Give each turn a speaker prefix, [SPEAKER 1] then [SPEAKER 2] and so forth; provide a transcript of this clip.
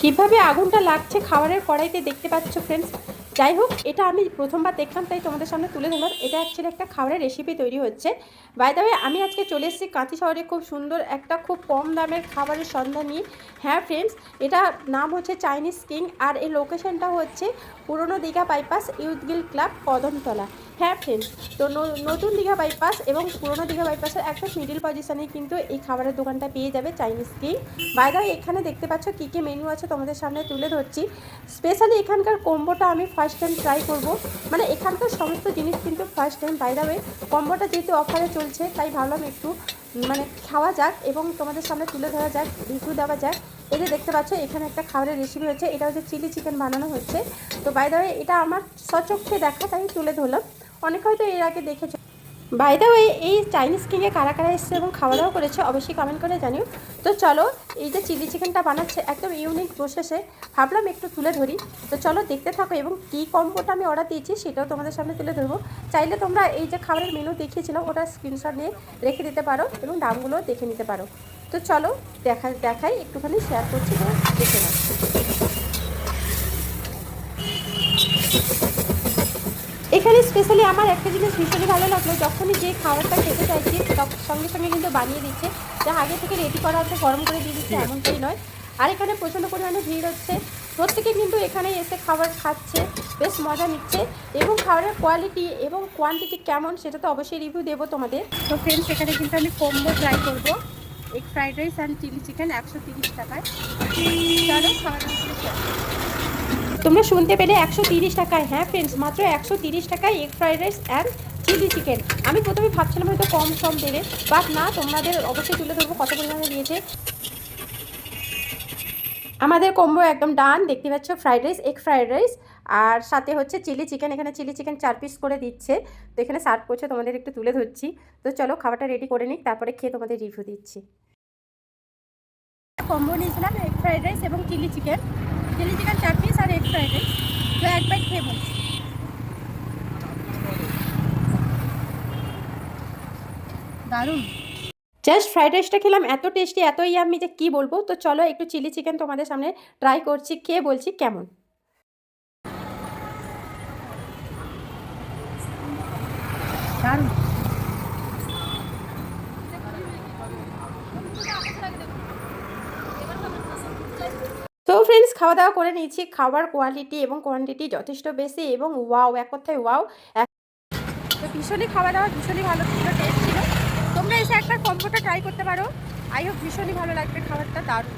[SPEAKER 1] কিভাবে আগুনটা লাগছে খাবারের কড়াইতে দেখতে পাচ্ছ ফ্রেন্ডস। যাই হোক, এটা আমি প্রথমবার দেখলাম তাই তোমাদের সামনে তুলে ধরলাম। এটা অ্যাকচুয়ালি একটা খাবারের রেসিপি তৈরি হচ্ছে। বাই দ্য ওয়ে, আমি আজকে চলে এসেছি কাঁথি শহরে খুব সুন্দর একটা খুব কম দামের খাবারের সন্ধান নিয়ে। হ্যাঁ ফ্রেন্ডস, এটা নাম হচ্ছে চাইনিজ কিং, আর এই লোকেশনটা হচ্ছে পুরনো Digha bypass youth guild club Kadamtala. হ্যাঁ ফ্রেন্ডস, তো নতুন দীঘা বাইপাস এবং পুরনো দীঘা বাইপাসের একটা মিডিল পজিশনে কিন্তু এই খাবারের দোকানটা পেয়ে যাবে Chinese King. By the way, এখানে দেখতে পাচ্ছ কী কী মেনু আছে তোমাদের সামনে তুলে ধরছি। স্পেশালি এখানকার কম্বোটা আমি ফার্স্ট টাইম ট্রাই করব, মানে এখানকার সমস্ত জিনিস কিন্তু first time. By the way, কম্বোটা যেহেতু অফারে চলছে তাই ভাবলাম একটু মানে খাওয়া যাক এবং তোমাদের সামনে তুলে ধরা যাক, রিভিউ দেওয়া যাক। এই যে দেখতে পাচ্ছ এখানে একটা খাবারের রেসিপি হচ্ছে, এটা হচ্ছে চিলি চিকেন বানানো হচ্ছে। তো বাই দ্য ওয়ে, এটা আমার সচক্ষে দেখা তাই তুলে ধরলাম। অনেক হয়তো এর আগে দেখেছো। বাই দ্য ওয়ে, এই চাইনিজ কিংয়ে কারা কারা এসছে এবং খাওয়া দাওয়া করেছে অবশ্যই কমেন্ট করে জানিও। তো চলো, এই যে চিলি চিকেনটা বানাচ্ছে একদম ইউনিক প্রসেসে, ভাবলাম একটু তুলে ধরি। তো চলো দেখতে থাকো, এবং কী কম্বোটা আমি অর্ডার দিয়েছি সেটাও তোমাদের সামনে তুলে ধরবো। চাইলে তোমরা এই যে খাবারের মেনু দেখিয়েছিলাম ওটা স্ক্রিনশট নিয়ে রেখে দিতে পারো এবং দামগুলো দেখে নিতে পারো। তো চলো দেখাই একটুখানি শেয়ার করছি, তো দেখে নাও। এখানে স্পেশালি আমার একটা জিনিস ভীষণই ভালো লাগলো, যখনই যে খাবারটা খেতে চাইছি সঙ্গে সঙ্গে কিন্তু বানিয়ে দিচ্ছে, যা আগে থেকে রেডি করা আছে গরম করে দিয়ে দিচ্ছে এমনটাই নয়। আর এখানে প্রচণ্ড পরিমাণে ভিড় হচ্ছে, প্রত্যেকে কিন্তু এখানে এসে খাবার খাচ্ছে, বেশ মজা নিচ্ছে। এবং খাবারের কোয়ালিটি এবং কোয়ান্টিটি কেমন সেটা তো অবশ্যই রিভিউ দেবো তোমাদের। তো ফ্রেন্ডস, এখানে কিন্তু আমি কম্বো ট্রাই করবো, egg fried rice and chilli chicken 130 টাকায়। চলো খাওয়া দাওয়া। তোমরা শুনতে পেলে 130 টাকায়। হ্যাঁ ফ্রেন্ডস, মাত্র 130 টাকায় egg fried rice and chilli chicken. আমি প্রথমে ভাবছিলাম হয়তো কম সম দেবে, বাট না, তোমাদের অবশ্যই তুলে ধরবো কত পরিমাণে দিয়েছে। আমাদের কম্বো একদম ডান, দেখতে পাচ্ছ fried rice, egg fried rice, আর সাথে হচ্ছে চিলি চিকেন। এখানে চিলি চিকেন 4 পিস করে দিচ্ছে, তো এখানে সার্ভ করছে, তোমাদের একটু তুলে ধরছি। তো চলো খাবারটা রেডি করে নিই, তারপরে খেয়ে তোমাদের রিভিউ দিচ্ছি। কম্বো নিয়েছিলাম এগ ফ্রাইড রাইস এবং চিলি চিকেন 4 পিস আর এগ ফ্রাইড রাইস। তো এক বাইট খেয়ে বলছি, দারুণ। জাস্ট ফ্রাইড রাইসটা খেলাম, এত টেস্টি, এত ইয়াম্মি যে কী বলবো। তো চলো একটু চিলি চিকেন তোমাদের সামনে ট্রাই করছি, খেয়ে বলছি কেমন। দারুণ। তো ফ্রেন্ডস, খাওয়া দাওয়া করে নিয়েছি, খাবার কোয়ালিটি এবং কোয়ান্টিটি যথেষ্ট বেশি এবং ওয়াও, এক কথায় ওয়াও। তো ভীষণই খাওয়া দাওয়া ভীষণই ভালো ছিল, টেস্ট ছিল। তোমরা এসে একবার কম্বোটা ট্রাই করতে পারো, আই হোপ ভীষণই ভালো লাগবে খাবারটা, দারুণ।